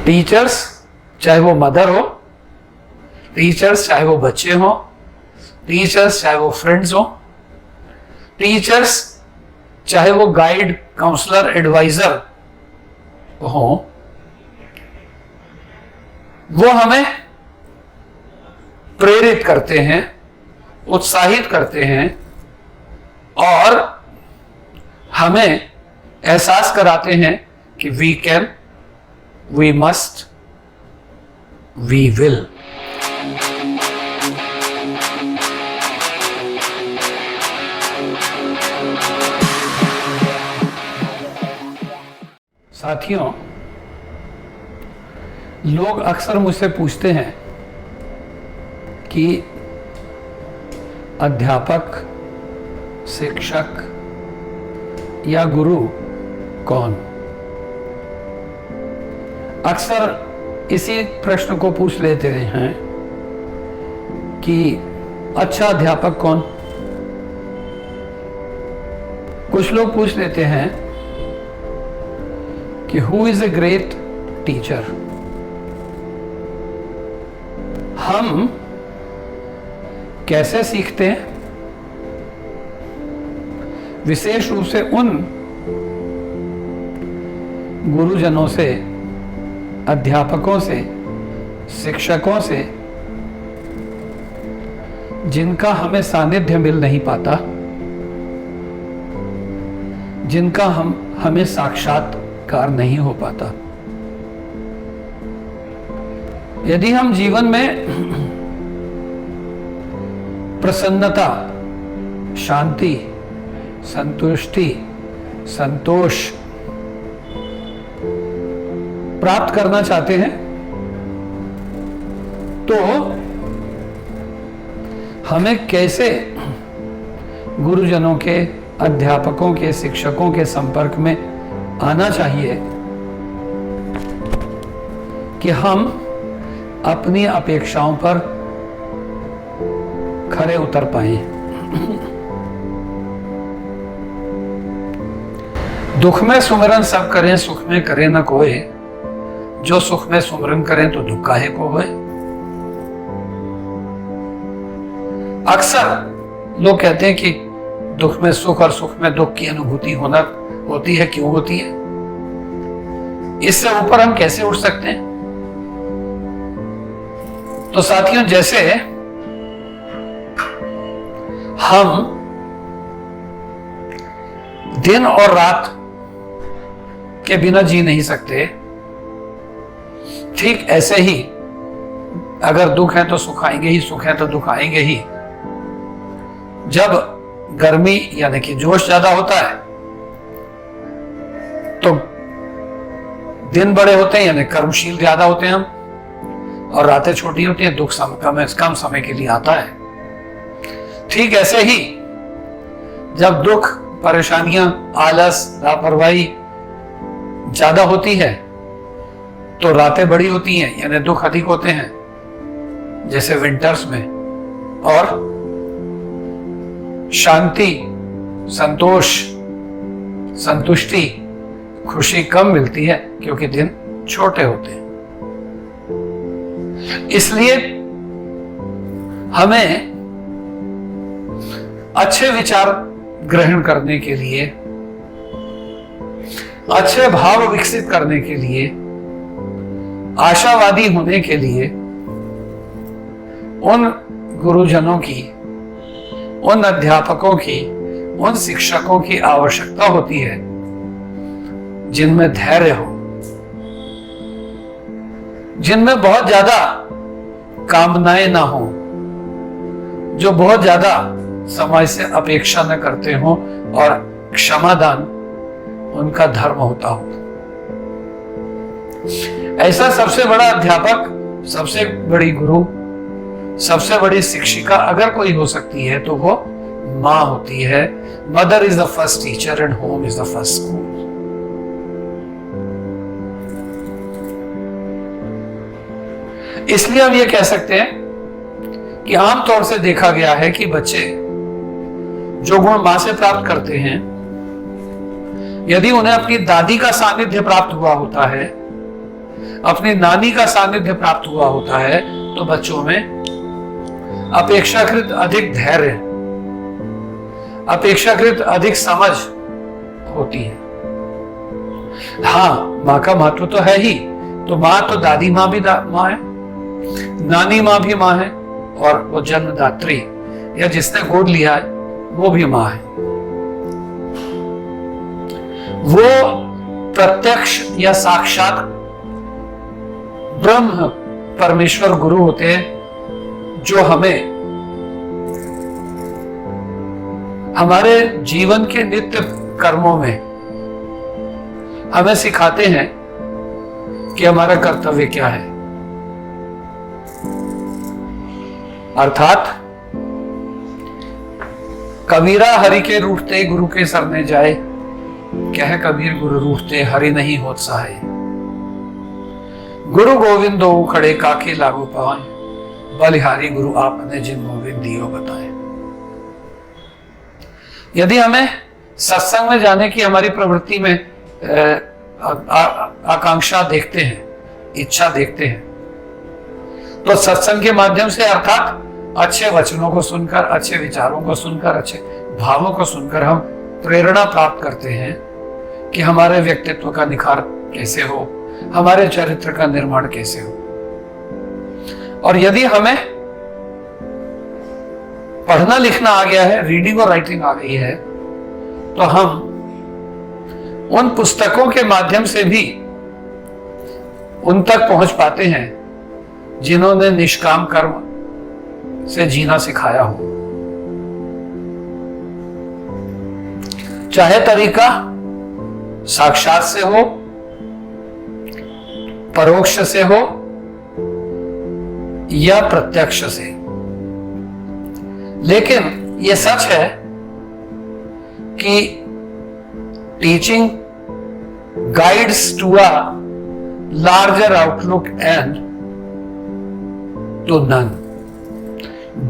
Teachers चाहे वो mother हो, टीचर्स चाहे वो बच्चे हो, टीचर्स चाहे वो फ्रेंड्स हो, टीचर्स चाहे वो गाइड, काउंसलर, एडवाइजर हो, वो हमें प्रेरित करते हैं, उत्साहित करते हैं और हमें एहसास कराते हैं कि we can, we must, we will. साथियों, लोग अक्सर मुझसे पूछते हैं कि अध्यापक, शिक्षक या गुरु कौन? अक्सर इसी प्रश्न को पूछ लेते हैं कि अच्छा अध्यापक कौन? कुछ लोग पूछ लेते हैं कि who is a great teacher? हम कैसे सीखते हैं? विशेष रूप से उन गुरुजनों से, अध्यापकों से, शिक्षकों से जिनका हमें सानिध्य मिल नहीं पाता, जिनका हमें साक्षात्कार नहीं हो पाता। यदि हम जीवन में प्रसन्नता, शांति, संतुष्टि, संतोष प्राप्त करना चाहते हैं तो हमें कैसे गुरुजनों के, अध्यापकों के, शिक्षकों के संपर्क में आना चाहिए कि हम अपनी अपेक्षाओं पर खरे उतर पाए। दुख में सुमिरन सब करें, सुख में करे न कोई, जो सुख में सुमिरन करें तो दुख काहे को होए। अक्सर लोग कहते हैं कि दुख में सुख और सुख में दुख की अनुभूति होती है। क्यों होती है? इससे ऊपर हम कैसे उठ सकते हैं? तो साथियों, जैसे हम दिन और रात के बिना जी नहीं सकते, ठीक ऐसे ही अगर दुख है तो सुख आएंगे ही, सुख है तो दुख आएंगे ही। जब गर्मी यानी कि जोश ज्यादा होता है तो दिन बड़े होते हैं यानी कर्मशील ज्यादा होते हैं हम, और रातें छोटी होती हैं, दुख कम समय के लिए आता है। ठीक ऐसे ही जब दुख, परेशानियां, आलस, लापरवाही ज्यादा होती है तो रातें बड़ी होती हैं यानी दुख अधिक होते हैं, जैसे विंटर्स में। और शांति, संतोष, संतुष्टि, खुशी कम मिलती है क्योंकि दिन छोटे होते हैं। इसलिए हमें अच्छे विचार ग्रहण करने के लिए, अच्छे भाव विकसित करने के लिए, आशावादी होने के लिए उन गुरुजनों की, उन अध्यापकों की, उन शिक्षकों की आवश्यकता होती है जिनमें धैर्य हो, जिनमें बहुत ज्यादा कामनाएं ना हो, जो बहुत ज्यादा समाज से अपेक्षा न करते हो और क्षमादान उनका धर्म होता हो। ऐसा सबसे बड़ा अध्यापक, सबसे बड़ी गुरु, सबसे बड़ी शिक्षिका अगर कोई हो सकती है तो वो मां होती है। Mother is the first teacher and home is the first school. इसलिए हम ये कह सकते हैं कि आमतौर से देखा गया है कि बच्चे जो गुण मां से प्राप्त करते हैं, यदि उन्हें अपनी दादी का सानिध्य प्राप्त हुआ होता है, अपनी नानी का सानिध्य प्राप्त हुआ होता है तो बच्चों में अपेक्षाकृत अधिक धैर्य, अपेक्षाकृत अधिक समझ होती है। हाँ, माँ का महत्व तो है ही, तो माँ तो दादी माँ भी माँ है, नानी माँ भी माँ है, और वो जन्मदात्री या जिसने गोद लिया है वो भी माँ है। वो प्रत्यक्ष या साक्षात ब्रह्म परमेश्वर गुरु होते हैं जो हमें हमारे जीवन के नित्य कर्मों में हमें सिखाते हैं कि हमारा कर्तव्य क्या है। अर्थात कबीरा हरि के रूठते गुरु के सरने जाए, कह कबीर गुरु रूठते हरि नहीं होत सहाय। गुरु गोविंदो खड़े काके लागू पाए, बलिहारी गुरु आपने जिन गोविंद दियो बताए। यदि हमें सत्संग में जाने की हमारी प्रवृत्ति में आकांक्षा देखते हैं, इच्छा देखते हैं, तो सत्संग के माध्यम से अर्थात अच्छे वचनों को सुनकर, अच्छे विचारों को सुनकर, अच्छे भावों को सुनकर हम प्रेरणा प्राप्त करते हैं कि हमारे व्यक्तित्व का निखार कैसे हो, हमारे चरित्र का निर्माण कैसे हो। और यदि हमें पढ़ना लिखना आ गया है, रीडिंग और राइटिंग आ गई है, तो हम उन पुस्तकों के माध्यम से भी उन तक पहुंच पाते हैं जिन्होंने निष्काम कर्म से जीना सिखाया हो। चाहे तरीका साक्षात से हो, परोक्ष से हो या प्रत्यक्ष से, लेकिन यह सच है कि teaching guides to a larger outlook and to none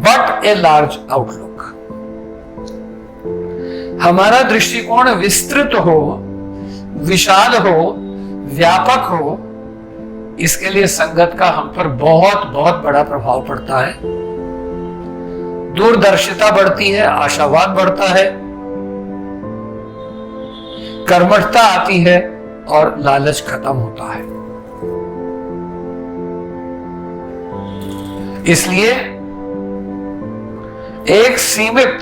but a large outlook. हमारा दृष्टिकोण विस्तृत हो, विशाल हो, व्यापक हो, इसके लिए संगत का हम पर बहुत बहुत बड़ा प्रभाव पड़ता है। दूरदर्शिता बढ़ती है, आशावाद बढ़ता है, कर्मठता आती है और लालच खत्म होता है। इसलिए एक सीमित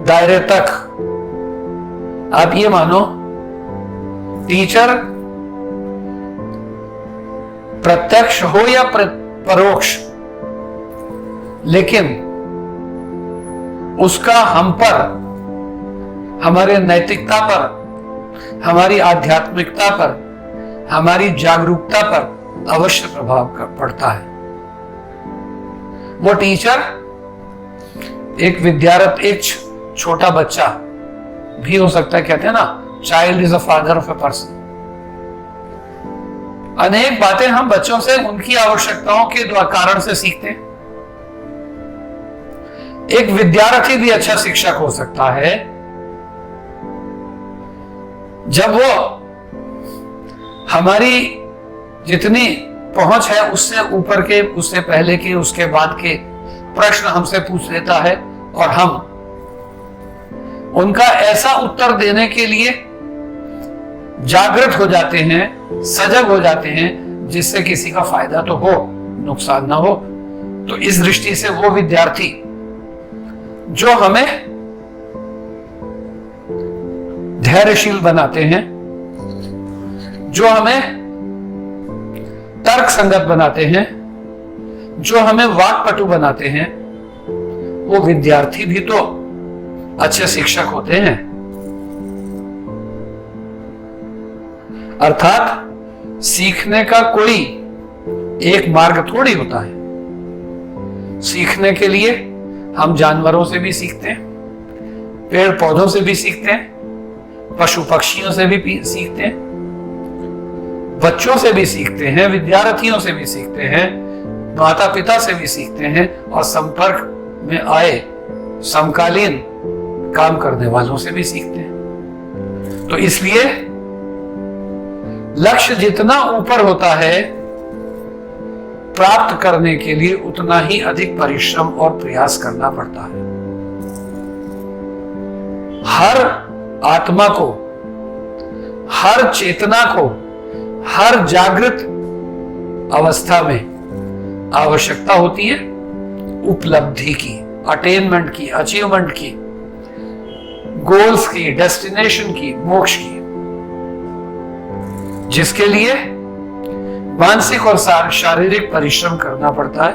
दायरे तक आप ये मानो, टीचर प्रत्यक्ष हो या परोक्ष, लेकिन उसका हम पर, हमारे नैतिकता पर, हमारी आध्यात्मिकता पर, हमारी जागरूकता पर अवश्य प्रभाव पड़ता है। वो टीचर एक विद्यार्थी, एक छोटा बच्चा भी हो सकता है। कहते हैं ना, child is a father of a person. अनेक बातें हम बच्चों से उनकी आवश्यकताओं के कारण से सीखते हैं। एक विद्यार्थी भी अच्छा शिक्षक हो सकता है जब वो हमारी जितनी पहुंच है उससे ऊपर के, उससे पहले के, उसके बाद के प्रश्न हमसे पूछ लेता है और हम उनका ऐसा उत्तर देने के लिए जागृत हो जाते हैं, सजग हो जाते हैं, जिससे किसी का फायदा तो हो, नुकसान ना हो। तो इस दृष्टि से वो विद्यार्थी जो हमें धैर्यशील बनाते हैं, जो हमें तर्क संगत बनाते हैं, जो हमें वाक्पटु बनाते हैं, वो विद्यार्थी भी तो अच्छे शिक्षक होते हैं। अर्थात सीखने का कोई एक मार्ग थोड़ी होता है। सीखने के लिए हम जानवरों से भी सीखते हैं, पेड़ पौधों से भी सीखते हैं, पशु पक्षियों से भी सीखते हैं, बच्चों से भी सीखते हैं, विद्यार्थियों से भी सीखते हैं, माता पिता से भी सीखते हैं, और संपर्क में आए समकालीन काम करने वालों से भी सीखते हैं। तो इसलिए लक्ष्य जितना ऊपर होता है, प्राप्त करने के लिए उतना ही अधिक परिश्रम और प्रयास करना पड़ता है। हर आत्मा को, हर चेतना को, हर जागृत अवस्था में आवश्यकता होती है उपलब्धि की, अटेनमेंट की, अचीवमेंट की, गोल्स की, डेस्टिनेशन की, मोक्ष की, जिसके लिए मानसिक और शारीरिक परिश्रम करना पड़ता है।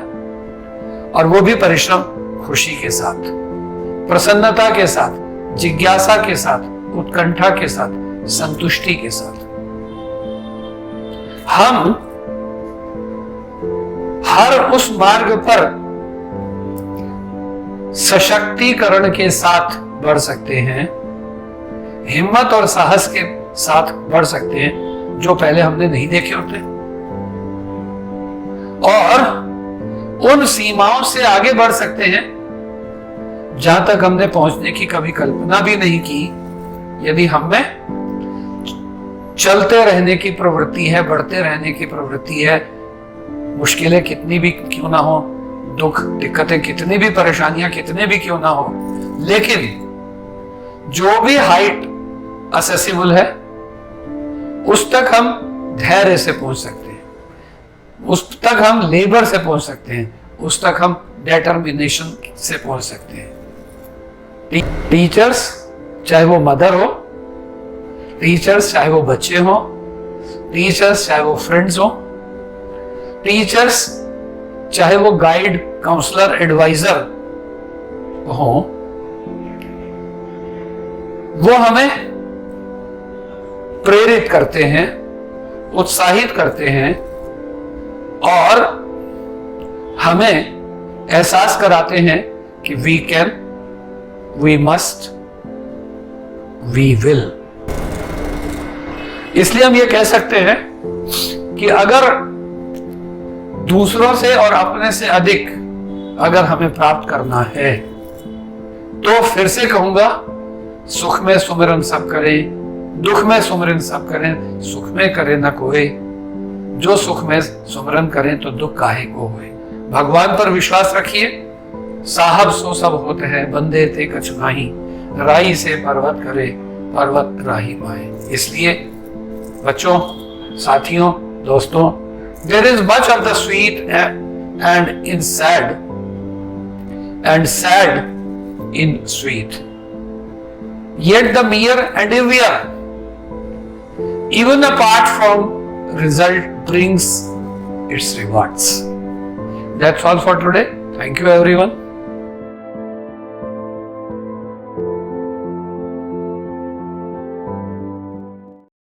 और वो भी परिश्रम खुशी के साथ, प्रसन्नता के साथ, जिज्ञासा के साथ, उत्कंठा के साथ, संतुष्टि के साथ। हम हर उस मार्ग पर सशक्तिकरण के साथ बढ़ सकते हैं, हिम्मत और साहस के साथ बढ़ सकते हैं जो पहले हमने नहीं देखे होते, और उन सीमाओं से आगे बढ़ सकते हैं जहां तक हमने पहुंचने की कभी कल्पना भी नहीं की। यदि हम में चलते रहने की प्रवृत्ति है, बढ़ते रहने की प्रवृत्ति है, मुश्किलें कितनी भी क्यों ना हो, दुख, दिक्कतें कितनी भी, परेशानियां कितने भी क्यों ना हो, लेकिन जो भी हाइट असेसिबल है उस तक हम धैर्य से पहुंच सकते हैं, उस तक हम लेबर से पहुंच सकते हैं, उस तक हम डिटर्मिनेशन से पहुंच सकते हैं। टीचर्स, चाहे वो मदर हो, टीचर्स चाहे वो बच्चे हो, टीचर्स चाहे वो फ्रेंड्स हो, टीचर्स चाहे वो गाइड, काउंसलर, एडवाइजर हो, वो हमें प्रेरित करते हैं, उत्साहित करते हैं और हमें एहसास कराते हैं कि we can, we must, we will. इसलिए हम ये कह सकते हैं कि अगर दूसरों से और अपने से अधिक अगर हमें प्राप्त करना है तो फिर से कहूंगा, सुख में सुमिरन सब करें, दुख में सुमिरन सब करें, सुख में करे न कोई, जो सुख में सुमिरन करें तो दुख काहे को होए। भगवान पर विश्वास रखिए, साहब सो सब होते हैं, बंदे ते कछ नाही, राही से पर्वत करे, पर्वत राही माए। इसलिए बच्चों, साथियों, दोस्तों, there is much of the sweet and in sad and sad in sweet, yet the mere endeavor, even apart from result, brings its rewards. That's all for today. Thank you everyone.